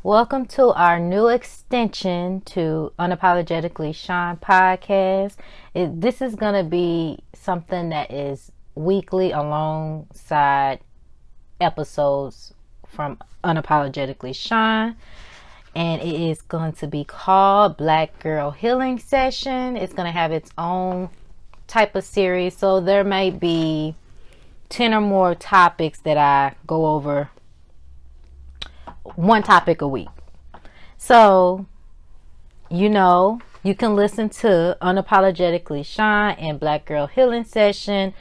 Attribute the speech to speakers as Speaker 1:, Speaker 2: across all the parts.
Speaker 1: Welcome to our new extension to Unapologetically Shaun Podcast. This is going to be something that is weekly alongside episodes from Unapologetically Shaun. And it is going to be called Black Girl Healing Session. It's going to have its own type of series. So there may be 10 or more topics that I go over. One topic a week. So, you can listen to Unapologetically Shaun and Black Girl Healing Session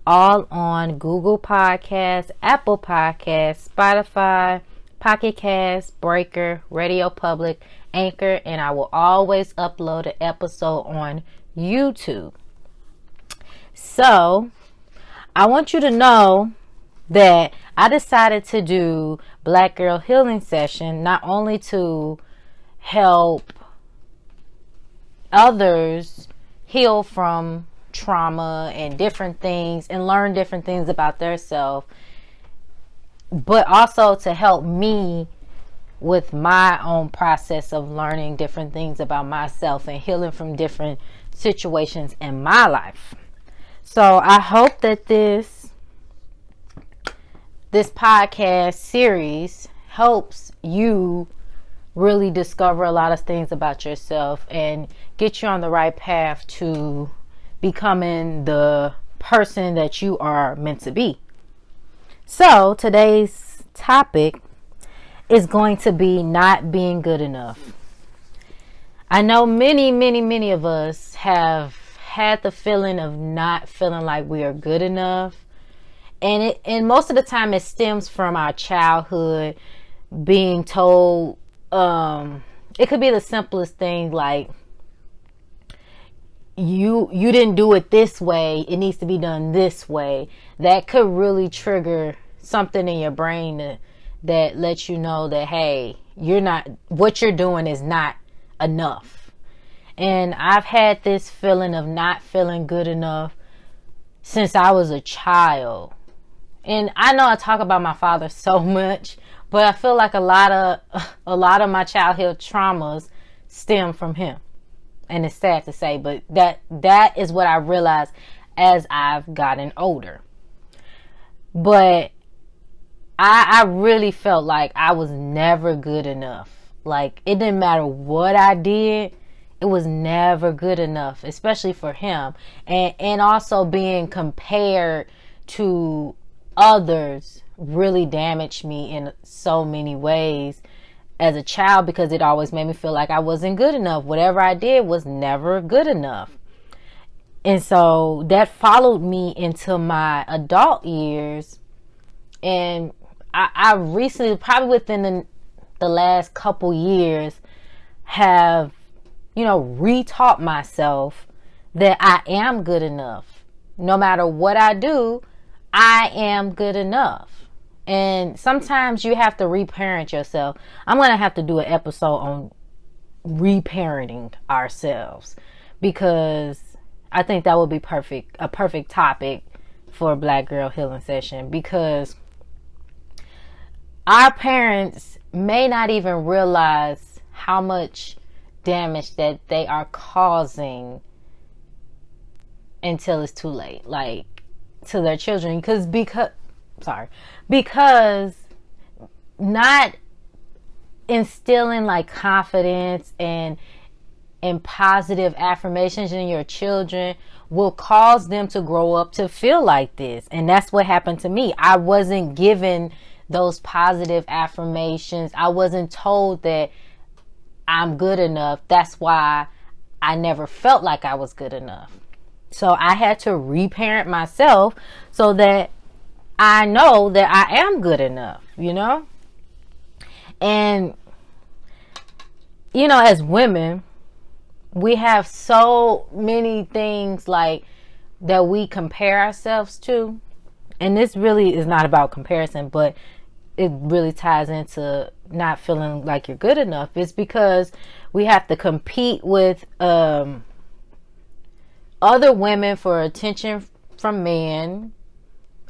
Speaker 1: all on Google Podcasts, Apple Podcasts, Spotify, Pocket Casts, Breaker, Radio Public, Anchor, and I will always upload an episode on YouTube. So, I want you to know that I decided to do Black Girl Healing Session not only to help others heal from trauma and different things and learn different things about themselves, but also to help me with my own process of learning different things about myself and healing from different situations in my life. So I hope that this podcast series helps you really discover a lot of things about yourself and get you on the right path to becoming the person that you are meant to be. So today's topic is going to be not being good enough. I know many of us have had the feeling of not feeling like we are good enough. And most of the time it stems from our childhood being told, it could be the simplest thing like, you didn't do it this way, it needs to be done this way. That could really trigger something in your brain that lets you know that, hey, what you're doing is not enough. And I've had this feeling of not feeling good enough since I was a child. And I know I talk about my father so much, but I feel like a lot of my childhood traumas stem from him. And it's sad to say, but that is what I realized as I've gotten older. But I really felt like I was never good enough. Like, it didn't matter what I did, it was never good enough, especially for him. And also being compared to others really damaged me in so many ways as a child, because it always made me feel like I wasn't good enough. Whatever I did was never good enough. And so that followed me into my adult years. And I recently, probably within the last couple years, have, retaught myself that I am good enough. No matter what I do, I am good enough. And sometimes you have to reparent yourself. I'm going to have to do an episode on reparenting ourselves, because I think that would be a perfect topic for a Black Girl Healing Session, because our parents may not even realize how much damage that they are causing until it's too late. Like, to their children, because not instilling like confidence and positive affirmations in your children will cause them to grow up to feel like this. And that's what happened to me. I wasn't given those positive affirmations. I wasn't told that I'm good enough. That's why I never felt like I was good enough. So I had to reparent myself so that I know that I am good enough, And, as women, we have so many things like that we compare ourselves to. And this really is not about comparison, but it really ties into not feeling like you're good enough. It's because we have to compete with, other women for attention from men,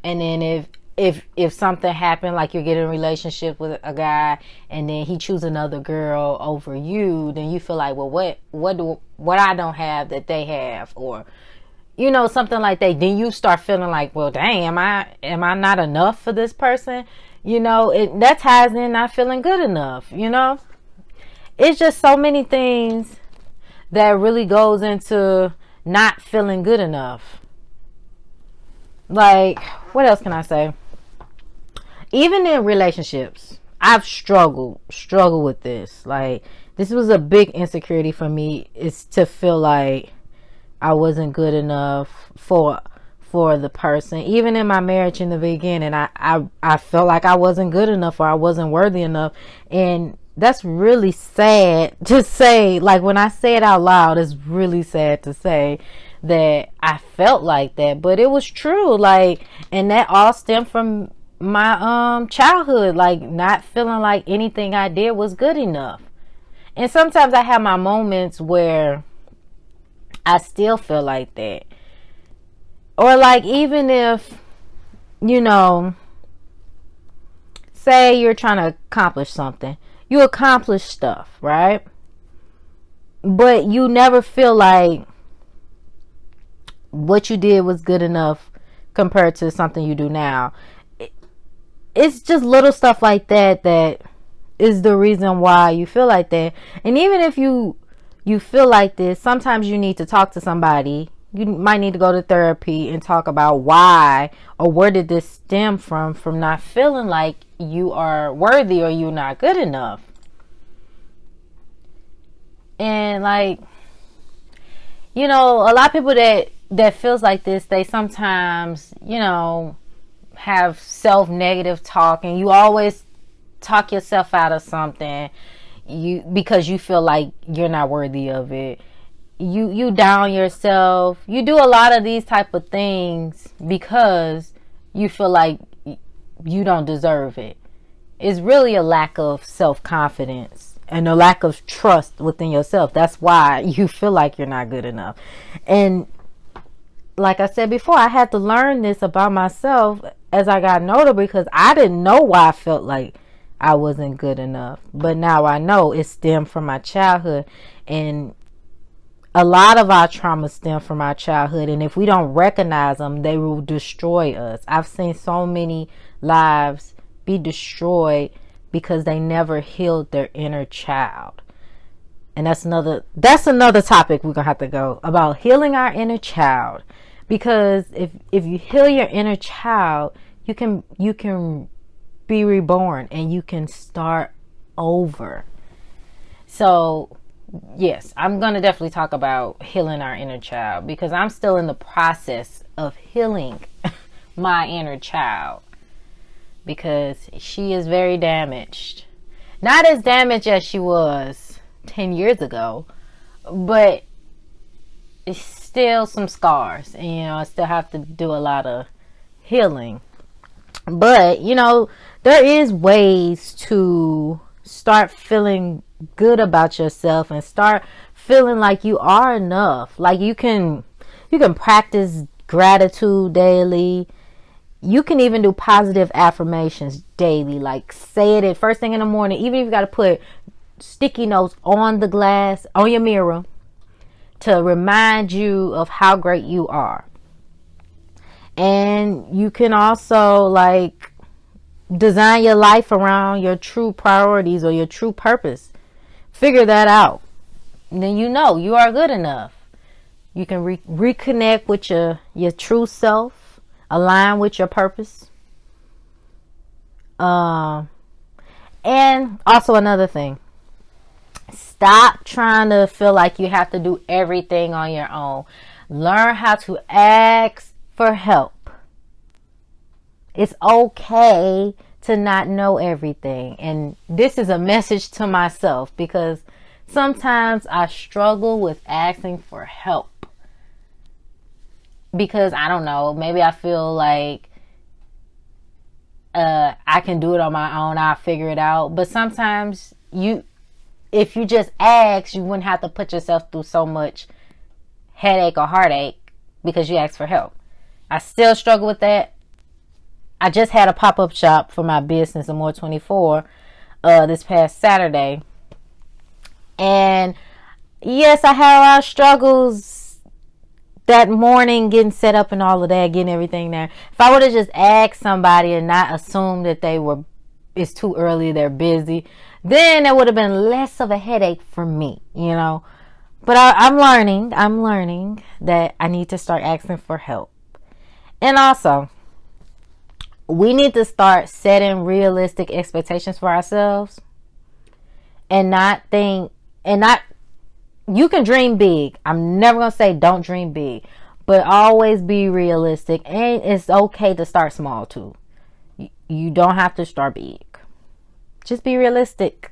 Speaker 1: and then if something happened, like you're getting in a relationship with a guy and then he chooses another girl over you, then you feel like, well, what I don't have that they have, or something like that. Then you start feeling like, well, dang, am I not enough for this person? That ties in not feeling good enough. It's just so many things that really goes into not feeling good enough. Like, what else can I say? Even in relationships, I've struggled with this. Like, this was a big insecurity for me, is to feel like I wasn't good enough for the person. Even in my marriage in the beginning, I felt like I wasn't good enough, or I wasn't worthy enough. And that's really sad to say. Like, when I say it out loud, it's really sad to say that I felt like that, but it was true. Like, and that all stemmed from my childhood, like not feeling like anything I did was good enough. And sometimes I have my moments where I still feel like that. Or like, even if, say you're trying to accomplish something, you accomplish stuff, right? But you never feel like what you did was good enough compared to something you do now. It's just little stuff like that is the reason why you feel like that. And even if you feel like this, sometimes you need to talk to somebody. You might need to go to therapy and talk about why, or where did this stem from not feeling like you are worthy or you're not good enough. And like, a lot of people that feels like this, they sometimes, have self-negative talk, and you always talk yourself out of something because you feel like you're not worthy of it. You down yourself. You do a lot of these type of things because you feel like you don't deserve it. It's really a lack of self-confidence and a lack of trust within yourself. That's why you feel like you're not good enough. And like I said before, I had to learn this about myself as I got older, because I didn't know why I felt like I wasn't good enough. But now I know it stemmed from my childhood. And a lot of our trauma stem from our childhood. And if we don't recognize them, they will destroy us. I've seen so many lives be destroyed because they never healed their inner child. And that's another topic we're going to have to go about, healing our inner child. Because if you heal your inner child, you can be reborn and you can start over. So, yes, I'm going to definitely talk about healing our inner child, because I'm still in the process of healing my inner child, because she is very damaged. Not as damaged as she was 10 years ago, but it's still some scars, and I still have to do a lot of healing. But there is ways to start feeling good about yourself and start feeling like you are enough. Like, you can practice gratitude daily. You can even do positive affirmations daily, like say it at first thing in the morning. Even if you got to put sticky notes on the glass, on your mirror, to remind you of how great you are. And you can also like design your life around your true priorities or your true purpose. Figure that out. And then you are good enough. You can reconnect with your true self, align with your purpose. And also another thing, stop trying to feel like you have to do everything on your own. Learn how to ask for help. It's okay to not know everything. And this is a message to myself, because sometimes I struggle with asking for help. Because I don't know, maybe I feel like I can do it on my own. I'll figure it out. But sometimes if you just ask, you wouldn't have to put yourself through so much headache or heartache because you asked for help. I still struggle with that. I just had a pop-up shop for my business, Amour XXIV, this past Saturday. And yes, I had a lot of struggles that morning getting set up and all of that, getting everything there. If I would have just asked somebody and not assumed that it's too early, they're busy, then it would have been less of a headache for me, But I'm learning that I need to start asking for help. And also, we need to start setting realistic expectations for ourselves and you can dream big. I'm never going to say don't dream big, but always be realistic. And it's okay to start small too. You don't have to start big. Just be realistic.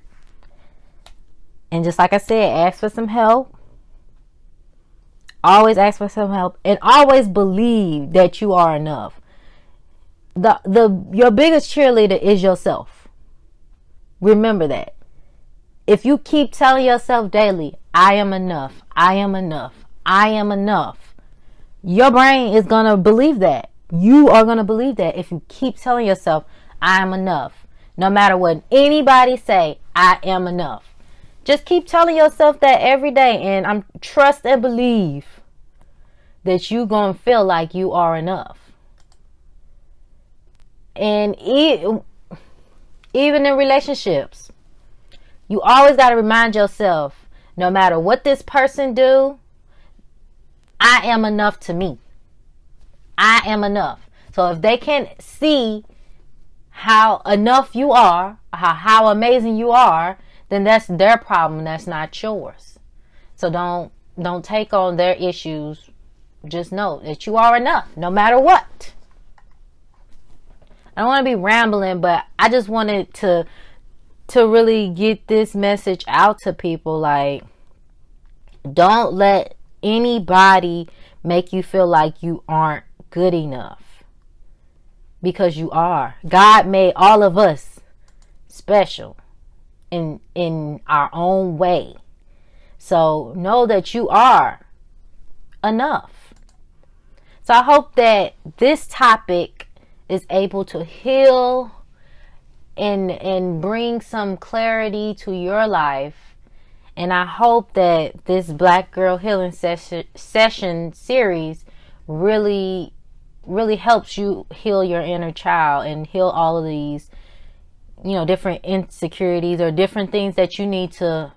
Speaker 1: And just like I said, ask for some help. Always ask for some help. And always believe that you are enough. Your biggest cheerleader is yourself. Remember that. If you keep telling yourself daily, I am enough, I am enough, I am enough, your brain is going to believe that. You are going to believe that if you keep telling yourself, I am enough. No matter what anybody say, I am enough. Just keep telling yourself that every day, and trust and believe that you're going to feel like you are enough. And even in relationships, you always got to remind yourself, no matter what this person do, I am enough to me. I am enough. So if they can see how enough you are, how amazing you are, then that's their problem. That's not yours. So don't take on their issues. Just know that you are enough, no matter what. I don't want to be rambling, but I just wanted to really get this message out to people. Like, don't let anybody make you feel like you aren't good enough, because you are. God made all of us special in our own way. So know that you are enough. So I hope that this topic is able to heal and bring some clarity to your life. And I hope that this Black Girl Healing session series really helps you heal your inner child and heal all of these, different insecurities or different things that you need to,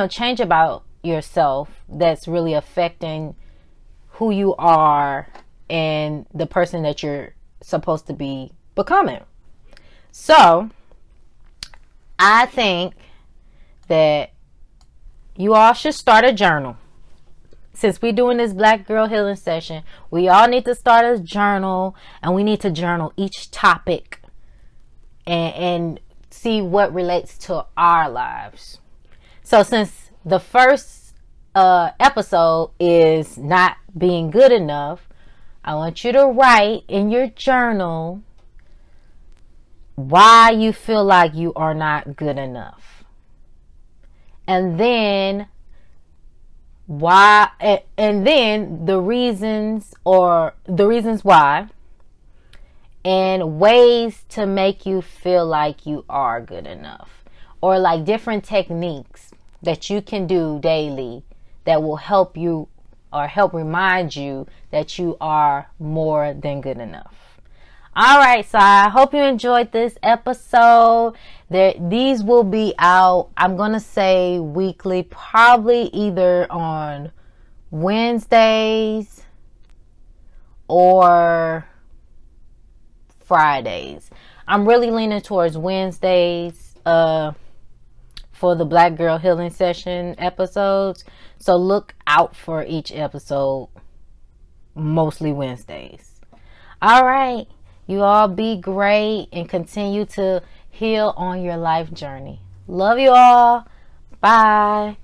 Speaker 1: change about yourself that's really affecting who you are and the person that you're supposed to be becoming. So I think that you all should start a journal. Since we're doing this Black Girl Healing session, we all need to start a journal, and we need to journal each topic and see what relates to our lives. So since the first episode is not being good enough, I want you to write in your journal why you feel like you are not good enough. And then the reasons why, and ways to make you feel like you are good enough, or like different techniques that you can do daily that will help you or help remind you that you are more than good enough. All right, so I hope you enjoyed this episode. These will be out, I'm going to say weekly, probably either on Wednesdays or Fridays. I'm really leaning towards Wednesdays for the Black Girl Healing Session episodes. So look out for each episode, mostly Wednesdays. All right. You all be great and continue to heal on your life journey. Love you all. Bye.